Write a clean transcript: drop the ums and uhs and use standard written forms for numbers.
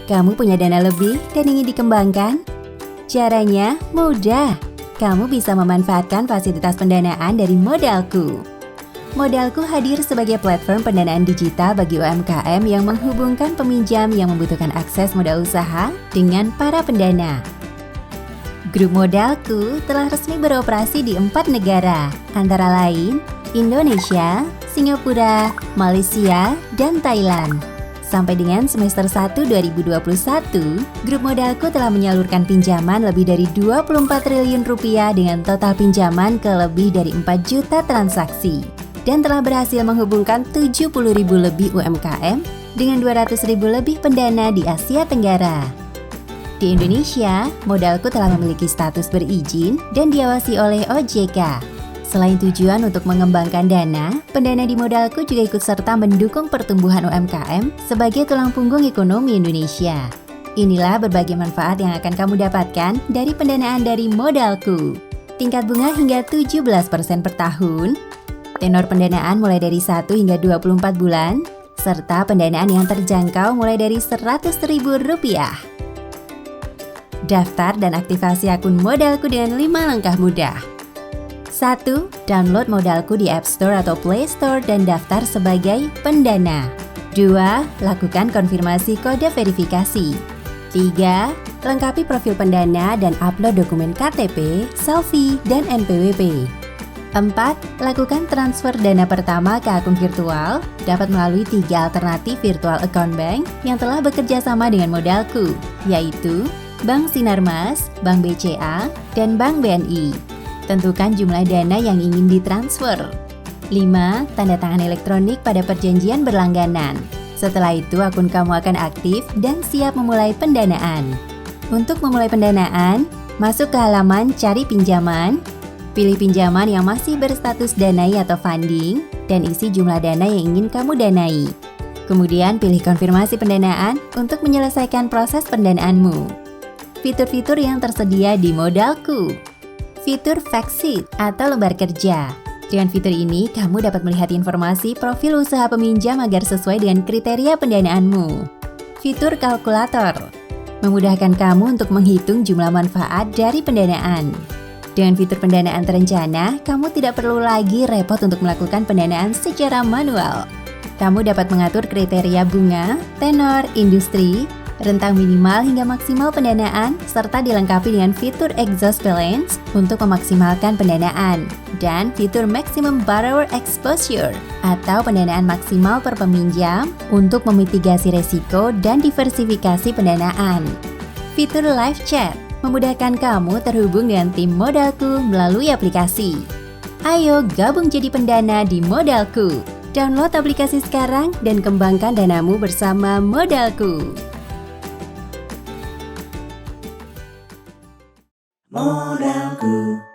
Kamu punya dana lebih dan ingin dikembangkan? Caranya mudah. Kamu bisa memanfaatkan fasilitas pendanaan dari Modalku. Modalku hadir sebagai platform pendanaan digital bagi UMKM yang menghubungkan peminjam yang membutuhkan akses modal usaha dengan para pendana. Grup Modalku telah resmi beroperasi di 4 negara, antara lain Indonesia, Singapura, Malaysia, dan Thailand. Sampai dengan semester 1 2021, Grup Modalku telah menyalurkan pinjaman lebih dari 24 triliun rupiah dengan total pinjaman ke lebih dari 4 juta transaksi dan telah berhasil menghubungkan 70.000 lebih UMKM dengan 200.000 lebih pendana di Asia Tenggara. Di Indonesia, Modalku telah memiliki status berizin dan diawasi oleh OJK. Selain tujuan untuk mengembangkan dana, pendana di Modalku juga ikut serta mendukung pertumbuhan UMKM sebagai tulang punggung ekonomi Indonesia. Inilah berbagai manfaat yang akan kamu dapatkan dari pendanaan dari Modalku. Tingkat bunga hingga 17% per tahun, tenor pendanaan mulai dari 1 hingga 24 bulan, serta pendanaan yang terjangkau mulai dari Rp100.000. Daftar dan aktivasi akun Modalku dengan 5 langkah mudah. 1. Download Modalku di App Store atau Play Store dan daftar sebagai pendana. 2. Lakukan konfirmasi kode verifikasi. 3. Lengkapi profil pendana dan upload dokumen KTP, selfie, dan NPWP. 4. Lakukan transfer dana pertama ke akun virtual, dapat melalui 3 alternatif virtual account bank yang telah bekerja sama dengan Modalku, yaitu Bank Sinarmas, Bank BCA, dan Bank BNI. Tentukan jumlah dana yang ingin ditransfer. 5. Tanda tangan elektronik pada perjanjian berlangganan. Setelah itu akun kamu akan aktif dan siap memulai pendanaan. Untuk memulai pendanaan, masuk ke halaman Cari Pinjaman, pilih pinjaman yang masih berstatus danai atau funding, dan isi jumlah dana yang ingin kamu danai. Kemudian pilih konfirmasi pendanaan untuk menyelesaikan proses pendanaanmu. Fitur-fitur yang tersedia di Modalku. Fitur Factsheet atau lembar kerja. Dengan fitur ini, kamu dapat melihat informasi profil usaha peminjam agar sesuai dengan kriteria pendanaanmu. Fitur Kalkulator. Memudahkan kamu untuk menghitung jumlah manfaat dari pendanaan. Dengan fitur pendanaan terencana, kamu tidak perlu lagi repot untuk melakukan pendanaan secara manual. Kamu dapat mengatur kriteria bunga, tenor, industri, rentang minimal hingga maksimal pendanaan, serta dilengkapi dengan fitur exhaust balance untuk memaksimalkan pendanaan, dan fitur maximum borrower exposure atau pendanaan maksimal per peminjam untuk memitigasi resiko dan diversifikasi pendanaan. Fitur live chat memudahkan kamu terhubung dengan tim Modalku melalui aplikasi. Ayo gabung jadi pendana di Modalku. Download aplikasi sekarang dan kembangkan danamu bersama Modalku. Modalku.